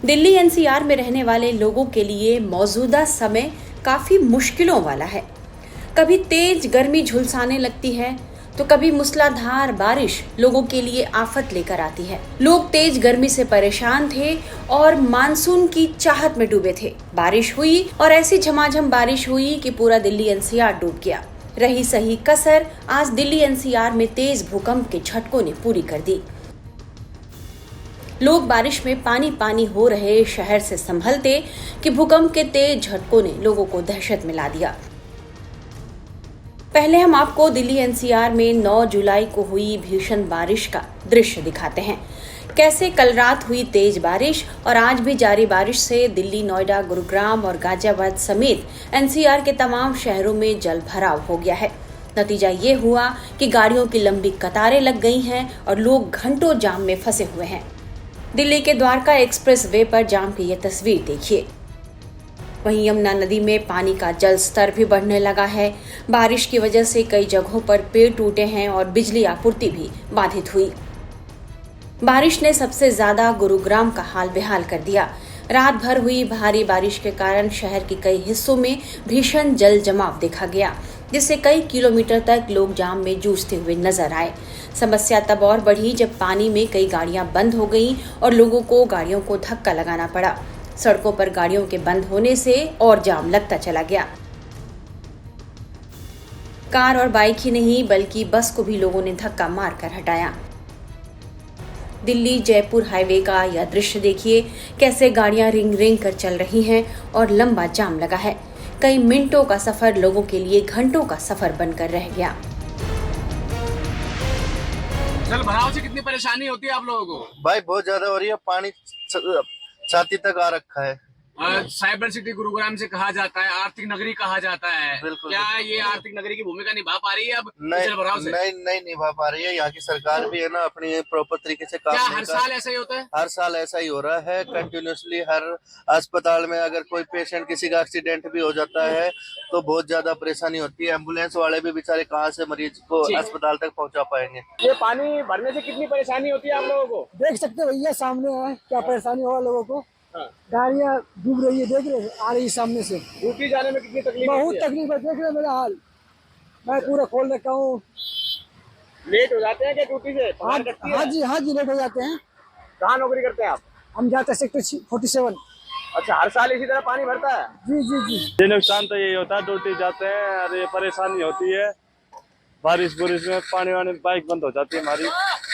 Delhi NCR में रहने वाले लोगों के लिए मौजूदा समय काफी मुश्किलों वाला है। कभी तेज गर्मी झुलसाने लगती है तो कभी मूसलाधार बारिश लोगों के लिए आफत लेकर आती है। लोग तेज गर्मी से परेशान थे और मानसून की चाहत में डूबे थे। बारिश हुई और ऐसी झमाझम बारिश हुई कि पूरा दिल्ली एनसीआर डूब गया। रही सही कसर आज दिल्ली एनसीआर में तेज भूकंप के झटकों ने पूरी कर दी। लोग बारिश में पानी पानी हो रहे शहर से संभलते कि भूकंप के तेज झटकों ने लोगों को दहशत में ला दिया। पहले हम आपको दिल्ली एनसीआर में 9 जुलाई को हुई भीषण बारिश का दृश्य दिखाते हैं। कैसे कल रात हुई तेज बारिश और आज भी जारी बारिश से दिल्ली, नोएडा, गुरुग्राम और गाजियाबाद समेत एनसीआर के तमाम शहरों में जल भराव हो गया है। नतीजा ये हुआ कि गाड़ियों की लंबी कतारें लग गई हैं और लोग घंटों जाम में फंसे हुए हैं। दिल्ली के द्वारका एक्सप्रेस वे पर जाम की यह तस्वीर देखिए। वहीं यमुना नदी में पानी का जल स्तर भी बढ़ने लगा है। बारिश की वजह से कई जगहों पर पेड़ टूटे हैं और बिजली आपूर्ति भी बाधित हुई। बारिश ने सबसे ज्यादा गुरुग्राम का हाल बेहाल कर दिया। रात भर हुई भारी बारिश के कारण शहर के कई हिस्सों में भीषण जल जमाव देखा गया, जिससे कई किलोमीटर तक लोग जाम में जूझते हुए नजर आए। समस्या तब और बढ़ी जब पानी में कई गाड़ियां बंद हो गईं और लोगों को गाड़ियों को धक्का लगाना पड़ा। सड़कों पर गाड़ियों के बंद होने से और जाम लगता चला गया। कार और बाइक ही नहीं बल्कि बस को भी लोगों ने धक्का मारकर हटाया। दिल्ली जयपुर हाईवे का यह दृश्य देखिए, कैसे गाड़ियां रिंग रिंग कर चल रही हैं और लंबा जाम लगा है। कई मिनटों का सफर लोगों के लिए घंटों का सफर बनकर रह गया। जल भराव से कितनी परेशानी होती है आप लोगों को? भाई बहुत ज्यादा हो रही है, पानी छाती तक आ रखा है। साइबर सिटी गुरुग्राम से कहा जाता है, आर्थिक नगरी कहा जाता है। बिल्कुल, क्या ये आर्थिक नगरी की भूमिका निभा पा रही है अब नहीं, जल भराव से? नहीं निभा पा रही है। यहाँ की सरकार भी है ना, अपनी प्रॉपर तरीके से काम क्या नहीं हर साल ऐसा ही होता है? हर साल ऐसा ही हो रहा है। कंटिन्यूसली हर अस्पताल में अगर कोई पेशेंट किसी का एक्सीडेंट भी हो जाता है तो बहुत ज्यादा परेशानी होती है। एम्बुलेंस वाले भी बेचारे कहाँ से मरीज को अस्पताल तक पहुँचा पाएंगे। ये पानी भरने से कितनी परेशानी होती है आप लोगों को? देख सकते हो भैया, सामने है क्या परेशानी हो रहा लोगों को। गाड़ियाँ डूब रही है, देख रहे आ रही है सामने से। ड्यूटी जाने में कितनी तकलीफ? बहुत तकलीफ है, देख रहे मेरा हाल, मैं पूरा खोल रखा हूँ। लेट हो जाते हैं क्या ड्यूटी से? हाँ जी लेट हो जाते हैं। कहाँ नौकरी करते हैं आप? हम जाते हैं सेक्टर 47। अच्छा, हर साल इसी तरह पानी भरता है? जी। ये नुकसान तो यही होता है, ड्यूटी जाते हैं और ये परेशानी होती है। बारिश में पानी वानी बाइक बंद हो जाती है हमारी।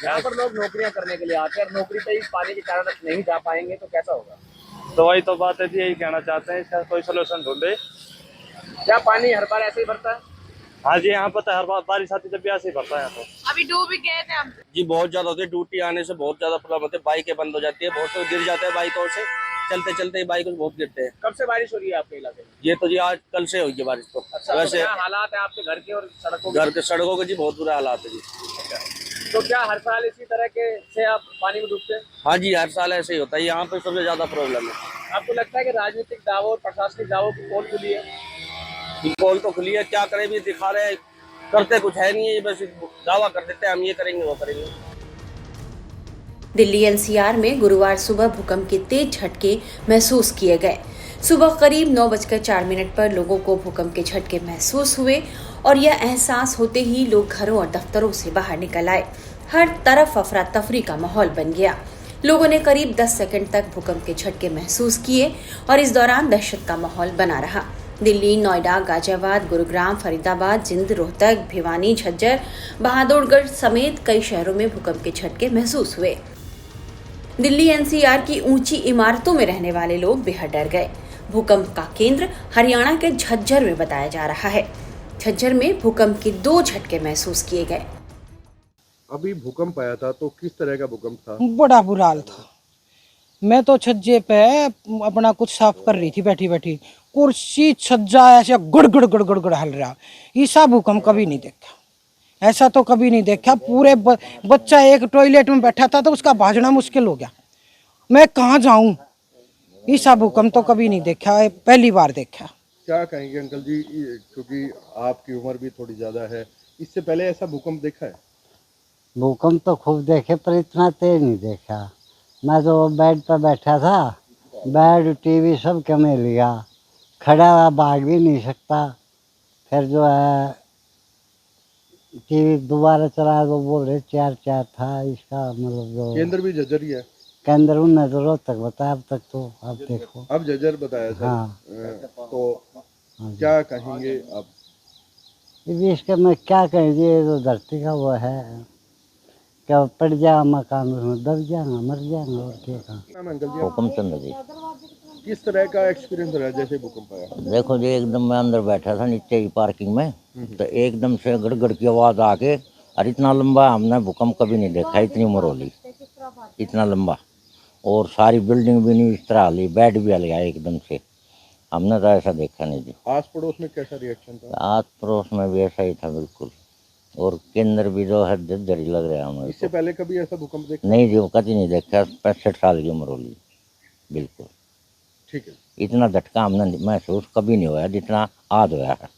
यहाँ पर लोग नौकरियां करने के लिए आते हैं, नौकरी पे ही पानी के कारण नहीं जा पाएंगे तो कैसा होगा? तो वही तो बात है जी, यही कहना चाहते हैं, इसका कोई सोल्यूशन ढूंढे। क्या पानी हर बार ऐसे ही भरता है? हाँ जी, यहाँ पता है हर बार बारिश आती जब भी ऐसे ही भरता है। तो अभी डूब भी गए थे हम जी, बहुत ज्यादा होती है। ड्यूटी आने से बहुत ज्यादा प्रॉब्लम होती है, बाइकें बंद हो जाती है, बहुत तो गिर जाते हैं बाइकों से। चलते चलते बाइक बहुत गिरते हैं। कब से बारिश हो रही है आपके इलाके में? ये तो जी आज कल से हुई है बारिश तो। अच्छा, वैसे तो क्या हालात है आपके घर के और सड़कों के? घर के सड़कों के जी बहुत बुरा हालात है जी। तो क्या हर साल इसी तरह के से आप पानी में डूबते हैं? हाँ जी, हर साल ऐसे ही होता है। यहाँ पे सबसे ज्यादा प्रॉब्लम है। आपको लगता है कि राजनीतिक दावों और प्रशासनिक दावों की पोल खुली है? पोल तो खुली है, क्या करें, भी दिखा रहे हैं, करते कुछ है नहीं है, बस दावा कर देते हैं हम ये करेंगे वो करेंगे। दिल्ली एनसीआर में गुरुवार सुबह भूकंप के तेज झटके महसूस किए गए। सुबह करीब 9:04 पर लोगों को भूकंप के झटके महसूस हुए और यह एहसास होते ही लोग घरों और दफ्तरों से बाहर निकल आए। हर तरफ अफरा तफरी का माहौल बन गया। लोगों ने करीब 10 सेकंड तक भूकंप के झटके महसूस किए और इस दौरान दहशत का माहौल बना रहा। दिल्ली, नोएडा, गाजियाबाद, गुरुग्राम, फरीदाबाद, जिंद, रोहतक, भिवानी, झज्जर, बहादुरगढ़ समेत कई शहरों में भूकंप के झटके महसूस हुए। दिल्ली एनसीआर की ऊंची इमारतों में रहने वाले लोग बेहद डर गए। भूकंप का केंद्र हरियाणा के झज्जर में बताया जा रहा है। झज्जर में भूकंप के 2 झटके महसूस किए गए। अभी भूकंप आया था तो किस तरह का भूकंप था? बड़ा बुरा हाल था। मैं तो छज्जे पे अपना कुछ साफ कर रही थी, बैठी कुर्सी छज्जा ऐसे गुड़ गुड़ हल रहा। ऐसा भूकंप कभी नहीं देखा, ऐसा तो कभी नहीं देखा। पूरे बच्चा एक टॉयलेट में बैठा था तो उसका भागना मुश्किल हो गया। मैं कहाँ जाऊं? ऐसा भूकंप तो कभी नहीं देखा, पहली बार देखा। क्या कहेंगे अंकल जी, क्योंकि आपकी उम्र भी थोड़ी ज्यादा है, इससे पहले ऐसा भूकंप देखा है? भूकंप तो खूब देखे पर इतना तेज नहीं देखा। मैं तो बेड पर बैठा था बेड टीवी सब कमे लिया, खड़ा हुआ भाग भी नहीं सकता। फिर जो है टीवी दोबारा चलाया तो बोल रहे 4 था, इसका मतलब जो केंद्र भी जर्जर ही है। केंद्र उन्हें तो रोज तक बताया, अब तक तो अब देखो अब जर्जर बताया सर। हाँ। तो क्या कहेंगे आप? इसका मैं क्या कहेंगे, तो धरती का वो है, क्या पड़ जाएगा मकान उसमें दब जाएगा, मर जाएगा और क्या कहा। नाम है अंकल जी? हुक्म चंद जी। किस तरह का एक्सपीरियंस रहा जैसे भूकंप आया? देखो जी, एकदम मैं अंदर बैठा था नीचे ही पार्किंग में, तो एकदम से गड़गड़ की आवाज आके, और इतना लंबा हमने भूकंप कभी नहीं देखा, इतनी मरोली, इतना लंबा, और सारी बिल्डिंग भी नहीं इस तरह हिली, बेड भी हिल गया एकदम से, हमने तो ऐसा देखा नहीं जी। आस पड़ोस में कैसा रिएक्शन था? आस पड़ोस में भी ऐसा ही था बिल्कुल, और केंद्र भी जो है जर्जर ही लग रहा है हमें। इससे पहले कभी ऐसा भूकंप देखा? नहीं जी, कभी नहीं देखा, 65 साल की उम्र होली, बिल्कुल। ठीक है। इतना झटका हमने महसूस कभी नहीं हुआ जितना आज हुआ है।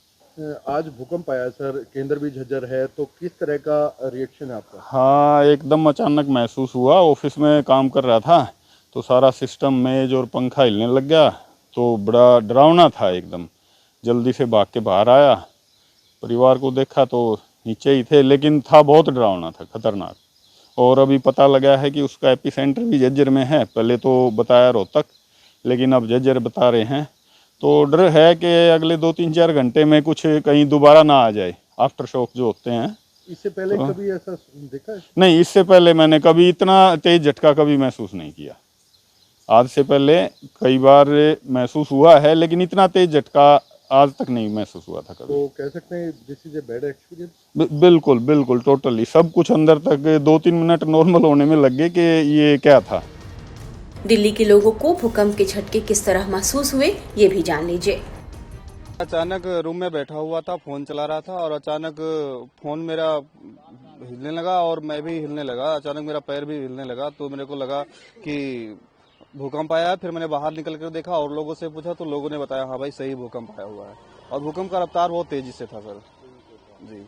आज भूकंप आया सर, केंद्र भी झज्जर है, तो किस तरह का रिएक्शन है आपका? हाँ, एकदम अचानक महसूस हुआ। ऑफिस में काम कर रहा था तो सारा सिस्टम मेज और पंखा हिलने लग गया, तो बड़ा डरावना था एकदम। जल्दी से भाग के बाहर आया, परिवार को देखा तो नीचे ही थे, लेकिन था बहुत डरावना था, खतरनाक। और अभी पता लगा है कि उसका एपिसेंटर भी झज्जर में है। पहले तो बताया रोहतक, लेकिन अब झज्जर बता रहे हैं। तो डर है कि अगले 2-3-4 घंटे में कुछ कहीं दोबारा ना आ जाए, आफ्टर शॉक जो होते हैं। इससे पहले कभी ऐसा देखा है? नहीं, इससे पहले मैंने कभी इतना तेज झटका कभी महसूस नहीं किया। आज से पहले कई बार महसूस हुआ है, लेकिन इतना तेज झटका आज तक नहीं महसूस हुआ था कभी। तो कह सकते हैं this is a bad experience. बिल्कुल बिल्कुल, टोटली सब कुछ अंदर तक 2-3 मिनट नॉर्मल होने में लग गए कि ये क्या था। दिल्ली के लोगों को भूकंप के झटके किस तरह महसूस हुए, ये भी जान लीजिए। अचानक रूम में बैठा हुआ था, फोन चला रहा था, और अचानक फोन मेरा हिलने लगा और मैं भी हिलने लगा। अचानक मेरा पैर भी हिलने लगा, तो मेरे को लगा कि भूकंप आया। फिर मैंने बाहर निकल कर देखा और लोगों से पूछा, तो लोगों ने बताया हाँ भाई सही भूकंप आया हुआ है, और भूकंप का रफ्तार बहुत तेजी से था सर जी।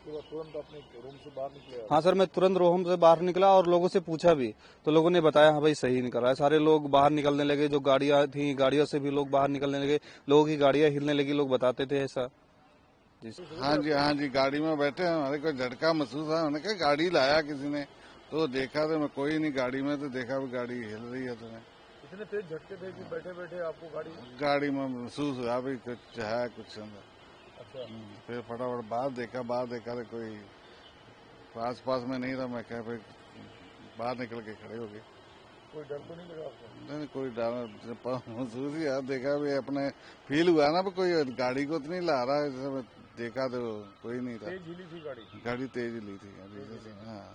तुरंत अपने रूम से बाहर निकले? हाँ सर, मैं तुरंत रूम से बाहर निकला और लोगों से पूछा भी, तो लोगों ने बताया हाँ भाई सही निकल रहा है। सारे लोग बाहर निकलने लगे, जो गाड़ियां थी गाड़ियों से भी लोग बाहर निकलने लगे, लोगों की गाड़ियां हिलने लगी, लोग बताते थे ऐसा जी। हाँ जी, गाड़ी में बैठे हमारे को झटका महसूस है। उन्होंने कहा गाड़ी लाया किसी ने, तो देखा तो मैं कोई नहीं गाड़ी में, तो देखा भी गाड़ी हिल रही है। तो इतने तेज झटके थे कि बैठे बैठे आपको गाड़ी में महसूस हुआ भी कुछ है कुछ अंदर। अच्छा। फिर फटाफट बाहर देखा तो कोई आस पास में नहीं था। मैं कहा भाई बाहर निकल के खड़े हो गए। कोई डर तो नहीं लगा आपको? नहीं, कोई डर महसूस ही है। देखा भी अपने फील हुआ ना, कोई गाड़ी को तो नहीं ला रहा है। देखा तो कोई नहीं था। तेज हिली थी गाड़ी तेज हिली थी। हाँ,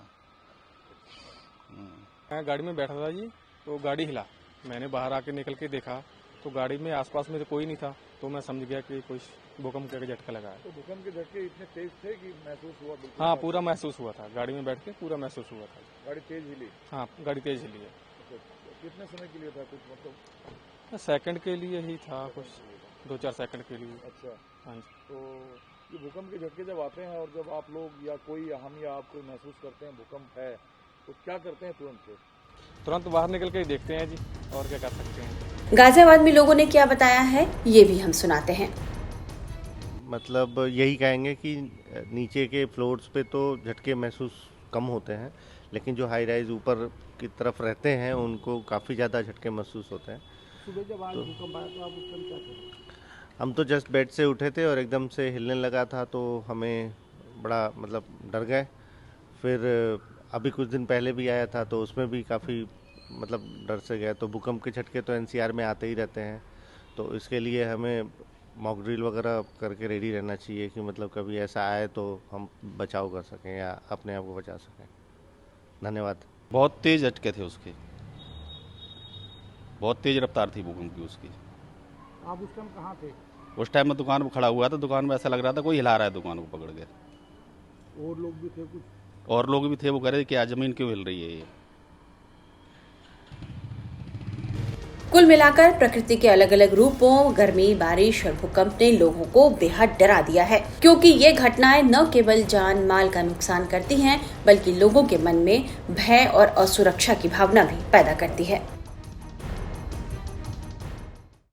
मैं गाड़ी में बैठा था जी, तो गाड़ी हिला। मैंने बाहर आके निकल के देखा तो गाड़ी में आसपास में तो कोई नहीं था, तो मैं समझ गया कि कोई भूकंप का झटका लगा है। तो भूकंप के झटके इतने तेज थे कि महसूस हुआ? हाँ, पूरा महसूस हुआ था, गाड़ी में बैठ के पूरा महसूस हुआ था। गाड़ी तेज हिली? हाँ, गाड़ी तेज हिली है। कितने समय के लिए था कुछ मतलब? सेकंड के लिए ही था, कुछ 2-4 सेकंड के लिए। अच्छा। हाँ जी। तो ये भूकंप के झटके जब आते हैं और जब आप लोग या कोई हम या आप कोई महसूस करते हैं भूकंप है, तो क्या करते हैं? तुरंत बाहर निकल के देखते हैं जी, और क्या कर सकते हैं। गाजियाबाद में लोगों ने क्या बताया है, ये भी हम सुनाते हैं। मतलब यही कहेंगे कि नीचे के फ्लोर्स पे तो झटके महसूस कम होते हैं, लेकिन जो हाई राइज ऊपर की तरफ रहते हैं उनको काफ़ी ज़्यादा झटके महसूस होते हैं। सुबह जब आज भूकंप आया तो आप उस टाइम क्या करें? हम तो जस्ट बेड से उठे थे और एकदम से हिलने लगा था, तो हमें बड़ा मतलब डर गए। फिर अभी कुछ दिन पहले भी आया था, तो उसमें भी काफ़ी मतलब डर से गए। तो भूकंप के झटके तो एनसीआर में आते ही रहते हैं, तो इसके लिए हमें मॉक ड्रिल वगैरह करके रेडी रहना चाहिए कि मतलब कभी ऐसा आए तो हम बचाव कर सकें या अपने आप को बचा सकें। धन्यवाद। बहुत तेज झटके थे उसके, बहुत तेज रफ्तार थी भूकंप की उसकी। आप उस टाइम कहाँ थे? उस टाइम मैं दुकान पर खड़ा हुआ था, दुकान में ऐसा लग रहा था कोई हिला रहा है दुकान को पकड़ के। और लोग भी थे कुछ? और लोग भी थे, वो कह रहे थे कि आज ज़मीन क्यों हिल रही है ये। कुल मिलाकर प्रकृति के अलग अलग रूपों, गर्मी, बारिश और भूकंप ने लोगों को बेहद डरा दिया है, क्योंकि ये घटनाएं न केवल जान माल का नुकसान करती हैं, बल्कि लोगों के मन में भय और असुरक्षा की भावना भी पैदा करती है।